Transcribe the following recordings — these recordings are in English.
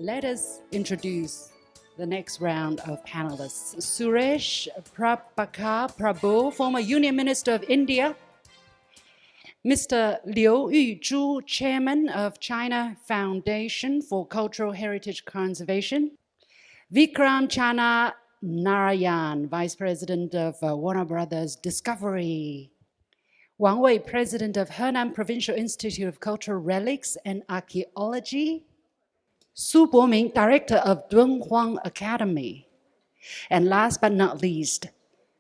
Let us introduce the next round of panelists. Suresh, Prabhakar, Prabhu, former Union Minister of India. Mr. Yuzhu, Chairman of China Foundation for Cultural Heritage Conservation. Vikram, Channa, Narayan, Vice President of Warner Brothers Discovery. Wang Wei, President of Henan Provincial Institute of Cultural Relics and Archaeology. Bomin, Director of Dunhuang Academy. And last but not least,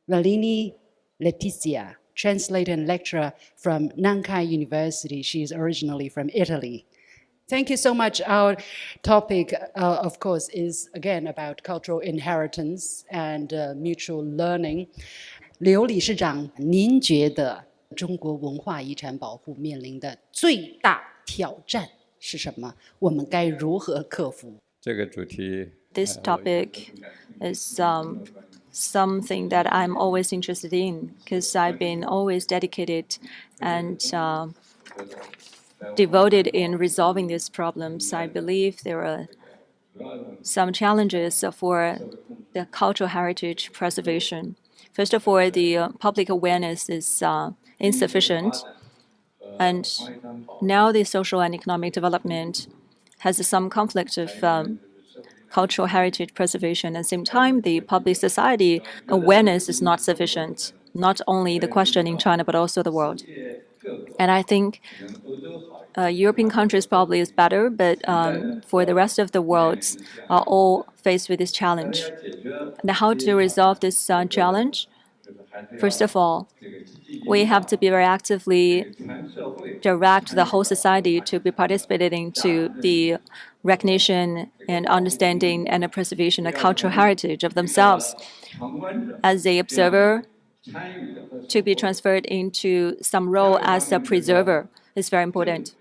Vallini Letizia, translator and lecturer from Nankai University. She is originally from Italy. Thank you so much. Our topic, of course, is again about cultural inheritance and mutual learning. 刘理事长，您觉得中国文化遗产保护面临的最大挑战是什么？我们该如何克服？这个主题 This topic is something that I'm always interested in because I've been always dedicated and devoted in resolving these problems. I believe there are some challenges for the cultural heritage preservation. First of all, the public awareness is insufficient. And now the social and economic development has some conflict of cultural heritage preservation. At the same time, the public society awareness is not sufficient, not only the question in China, but also the world. And I think European countries probably is better, but for the rest of the world are all faced with this challenge. And how to resolve this challenge? First of all, we have to be very actively direct the whole society to be participating into the recognition and understanding and the preservation of cultural heritage of themselves. As an observer, to be transferred into some role as a preserver is very important.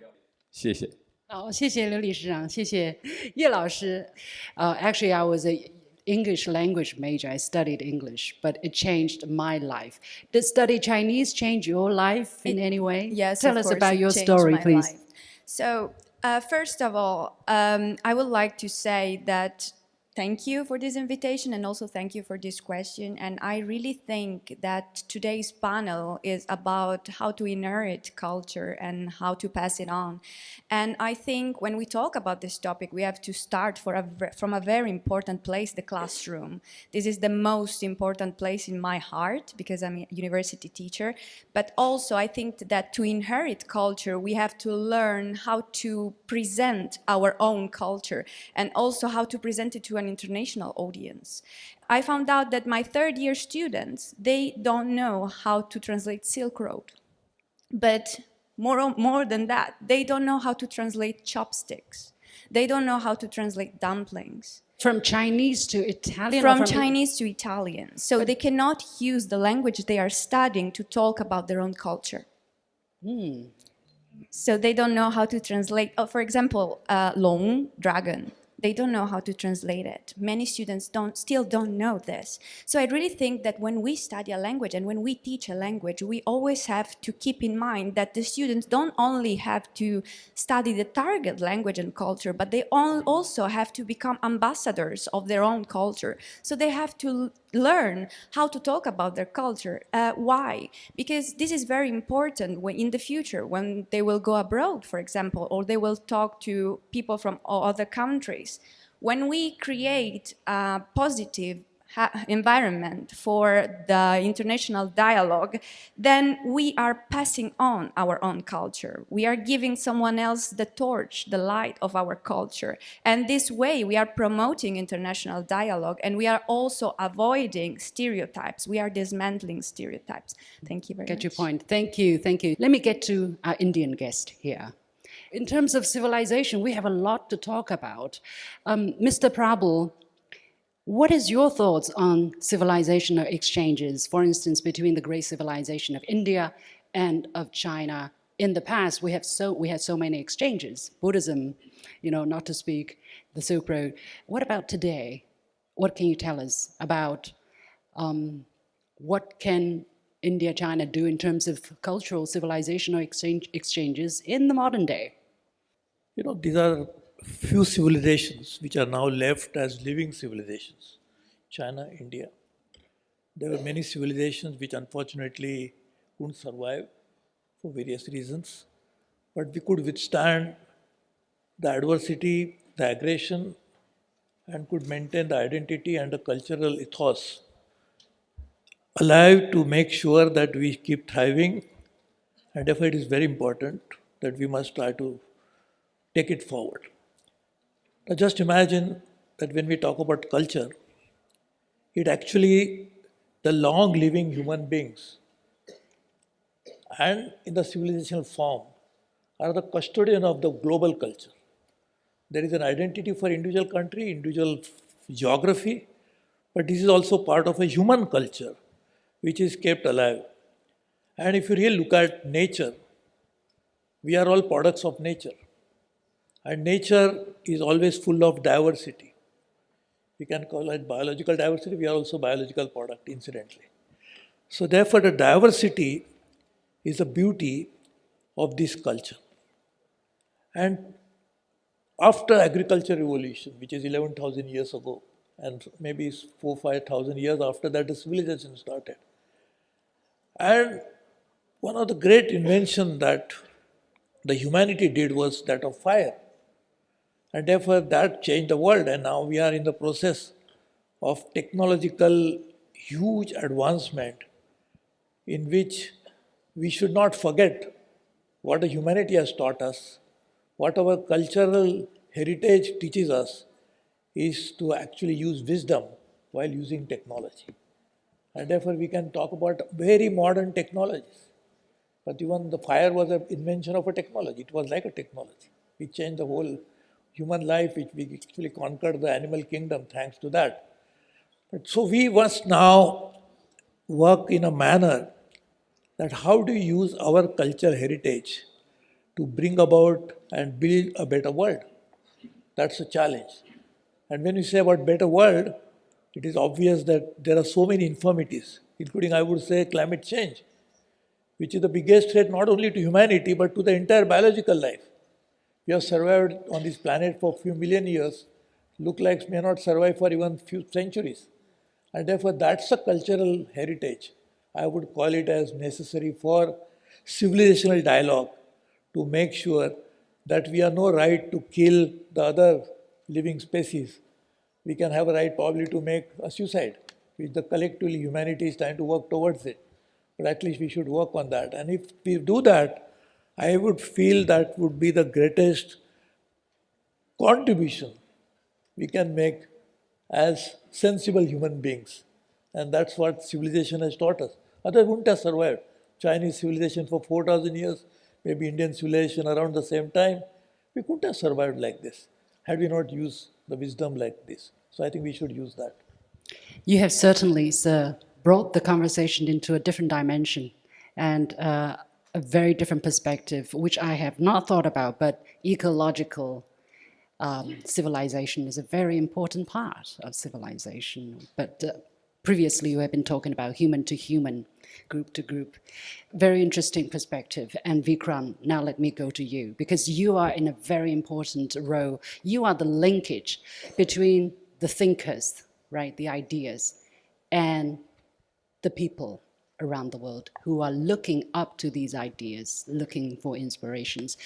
谢谢。好，谢谢刘理事长，谢谢叶老师。Actually, I was a English language major. I studied English, but it changed my life. Did study Chinese change your life in any way? Yes, Tell of us course, about it your changed story, my please. life. So, first of all, I would like to say that thank you for this invitation and also thank you for this question. And I really think that today's panel is about how to inherit culture and how to pass it on. And I think when we talk about this topic, we have to start from a very important place, the classroom. This is the most important place in my heart because I'm a university teacher. But also I think that to inherit culture, we have to learn how to present our own culture and also how to present it to an international audience. I found out that my third-year students, they don't know how to translate Silk Road. But more than that, they don't know how to translate chopsticks. They don't know how to translate dumplings. From Chinese to Italian? From Chinese to Italian. So they cannot use the language they are studying to talk about their own culture. So they don't know how to translate, for example, long, dragon. They don't know how to translate it. Many students still don't know this. So I really think that when we study a language and when we teach a language, we always have to keep in mind that the students don't only have to study the target language and culture, but they also have to become ambassadors of their own culture. So they have to learn how to talk about their culture. Why? Because this is very important in the future when they will go abroad, for example, or they will talk to people from other countries. When we create a positive environment for the international dialogue, then we are passing on our own culture. We are giving someone else the torch, the light of our culture. And this way we are promoting international dialogue and we are also avoiding stereotypes. We are dismantling stereotypes. Thank you very much. Get your point. Thank you, thank you. Let me get to our Indian guest here. In terms of civilization, we have a lot to talk about. Mr. Prabhu, what is your thoughts on civilizational exchanges, for instance, between the great civilization of India and of China? In the past, we had so many exchanges. Buddhism, not to speak, the Silk Road. What about today? What can you tell us about what can India, China do in terms of cultural, civilizational exchanges in the modern day? These are few civilizations which are now left as living civilizations, China, India. There were many civilizations which unfortunately couldn't survive for various reasons, but we could withstand the adversity, the aggression, and could maintain the identity and the cultural ethos alive to make sure that we keep thriving. And therefore, it is very important that we must try to take it forward. Now, just imagine that when we talk about culture, it actually, the long living human beings and in the civilizational form are the custodian of the global culture. There is an identity for individual country, individual geography, but this is also part of a human culture which is kept alive. And if you really look at nature, we are all products of nature. And nature is always full of diversity. We can call it biological diversity, we are also biological product, incidentally. So therefore, the diversity is the beauty of this culture. And after agriculture revolution, which is 11,000 years ago, and maybe 4,000-5,000 years after that, the civilization started. And one of the great inventions that the humanity did was that of fire. And therefore, that changed the world. And now we are in the process of technological huge advancement in which we should not forget what the humanity has taught us, what our cultural heritage teaches us is to actually use wisdom while using technology. And therefore, we can talk about very modern technologies. But even the fire was an invention of a technology. It was like a technology. It changed the whole human life, which we actually conquered the animal kingdom thanks to that. But so we must now work in a manner that how do you use our cultural heritage to bring about and build a better world. That's a challenge. And when you say about better world, it is obvious that there are so many infirmities, including, I would say, climate change, which is the biggest threat not only to humanity, but to the entire biological life. We have survived on this planet for a few million years, look like may not survive for even few centuries. And therefore, that's a cultural heritage. I would call it as necessary for civilizational dialogue to make sure that we have no right to kill the other living species. We can have a right probably to make a suicide, which the collectively humanity is trying to work towards it. But at least we should work on that. And if we do that, I would feel that would be the greatest contribution we can make as sensible human beings. And that's what civilization has taught us. Otherwise, we wouldn't have survived. Chinese civilization for 4,000 years, maybe Indian civilization around the same time. We couldn't have survived like this had we not used the wisdom like this. So I think we should use that. You have certainly, sir, brought the conversation into a different dimension and a very different perspective, which I have not thought about, but ecological civilization is a very important part of civilization. But previously you have been talking about human to human, group to group. Very interesting perspective. And Vikram, now let me go to you, because you are in a very important role. You are the linkage between the thinkers, right, the ideas, and the people around the world who are looking up to these ideas, looking for inspirations.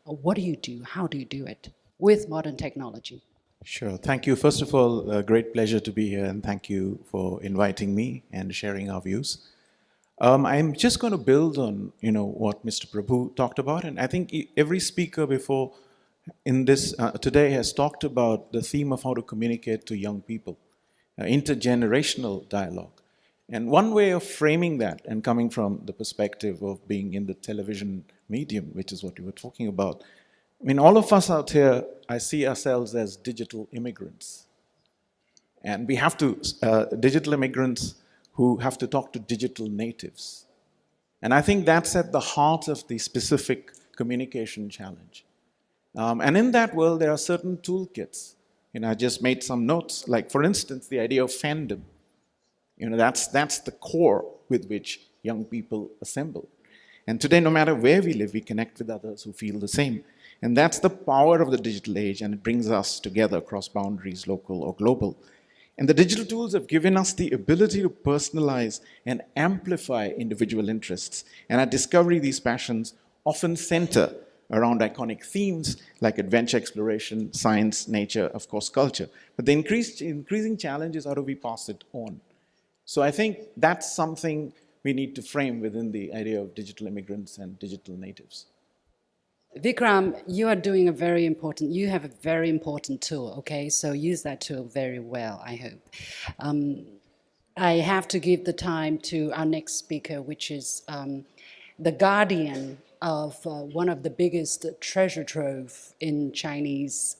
What do you do? How do you do it with modern technology? Sure. Thank you. First of all, a great pleasure to be here, and thank you for inviting me and sharing our views. I'm just going to build on, what Mr. Prabhu talked about, and I think every speaker before in this today has talked about the theme of how to communicate to young people, intergenerational dialogue. And one way of framing that, and coming from the perspective of being in the television medium, which is what you were talking about, I mean, all of us out here, I see ourselves as digital immigrants. And we have to, digital immigrants who have to talk to digital natives. And I think that's at the heart of the specific communication challenge. And in that world, there are certain toolkits. I just made some notes, like, for instance, the idea of fandom. That's the core with which young people assemble. And today, no matter where we live, we connect with others who feel the same. And that's the power of the digital age, and it brings us together across boundaries, local or global. And the digital tools have given us the ability to personalize and amplify individual interests. And at Discovery, these passions often center around iconic themes like adventure exploration, science, nature, of course, culture. But the increasing challenge is how do we pass it on? So I think that's something we need to frame within the idea of digital immigrants and digital natives. Vikram, you have a very important tool, okay? So use that tool very well, I hope. I have to give the time to our next speaker, which is the guardian of one of the biggest treasure trove in Chinese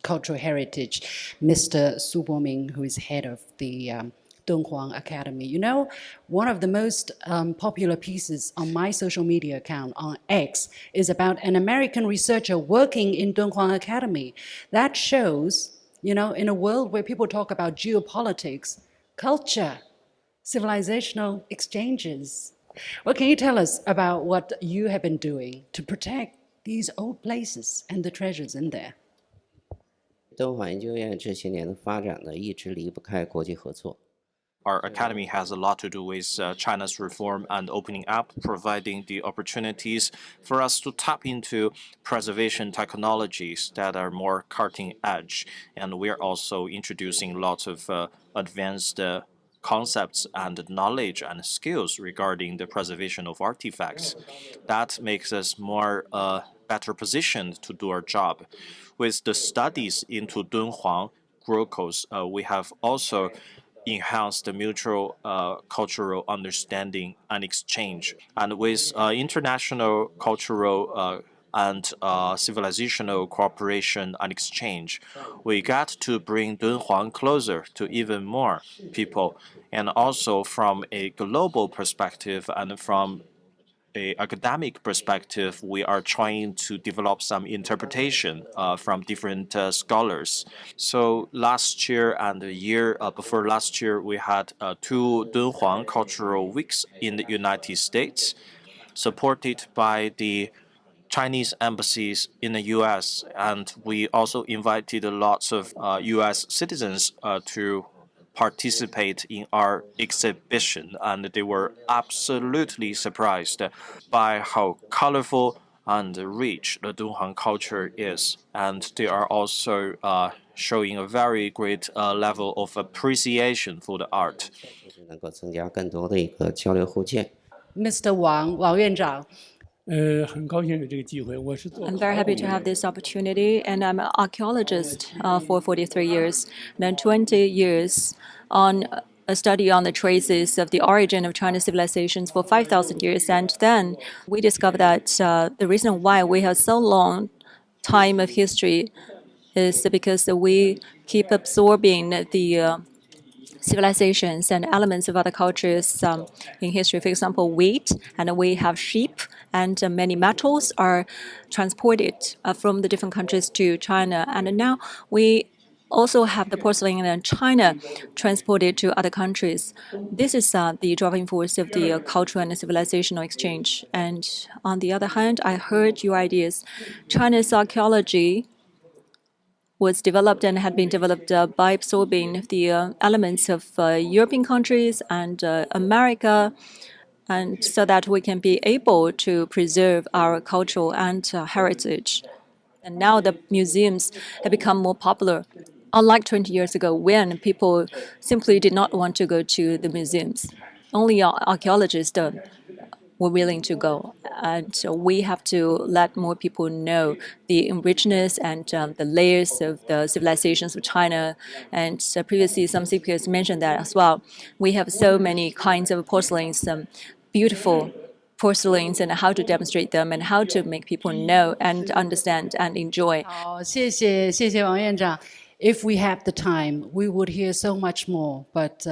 cultural heritage, Mr. Bomin, who is head of the Dunhuang Academy. You know, one of the most popular pieces on my social media account on X is about an American researcher working in Dunhuang Academy. That shows, you know, in a world where people talk about geopolitics, culture, civilizational exchanges. What can you tell us about what you have been doing to protect these old places and the treasures in there? 敦煌研究院这些年的发展呢，一直离不开国际合作。 Our academy has a lot to do with China's reform and opening up, providing the opportunities for us to tap into preservation technologies that are more cutting edge. And we are also introducing lots of advanced concepts and knowledge and skills regarding the preservation of artifacts. That makes us more better positioned to do our job. With the studies into Dunhuang Grocos, we have also enhance the mutual cultural understanding and exchange. And with international cultural and civilizational cooperation and exchange, we got to bring Dunhuang closer to even more people. And also from a global perspective and from an academic perspective, we are trying to develop some interpretation from different scholars. So last year and the year before last year, we had 2 Dunhuang cultural weeks in the United States, supported by the Chinese embassies in the U.S. And we also invited lots of U.S. citizens to participate in our exhibition, and they were absolutely surprised by how colorful and rich the Dunhuang culture is. And they are also showing a very great level of appreciation for the art. 能够增加更多的一个交流互鉴。 Mr. Wang, 王院长。很高兴有这个机会。我是做 I'm very happy to have this opportunity, and I'm an archaeologist for 43 years, and then 20 years on a study on the traces of the origin of Chinese civilizations for 5,000 years. And then we discovered that the reason why we have so long time of history is because we keep absorbing the civilizations and elements of other cultures in history. For example, wheat, and we have sheep, and many metals are transported from the different countries to China. And now we also have the porcelain in China transported to other countries. This is the driving force of the cultural and civilizational exchange. And on the other hand, I heard your ideas. China's archaeology was developed and had been developed by absorbing the elements of European countries and America, and so that we can be able to preserve our cultural and heritage. And now the museums have become more popular, unlike 20 years ago when people simply did not want to go to the museums. Only archaeologists were willing to go. And so we have to let more people know the richness and the layers of the civilizations of China. And previously, some speakers mentioned that as well. We have so many kinds of porcelains, beautiful porcelains, and how to demonstrate them and how to make people know and understand and enjoy. 好，谢谢王院长。If we have the time, we would hear so much more, but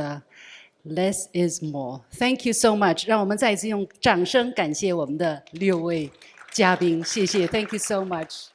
less is more. Thank you so much. 让我们再一次用掌声感谢我们的6位嘉宾，谢谢。Thank you so much.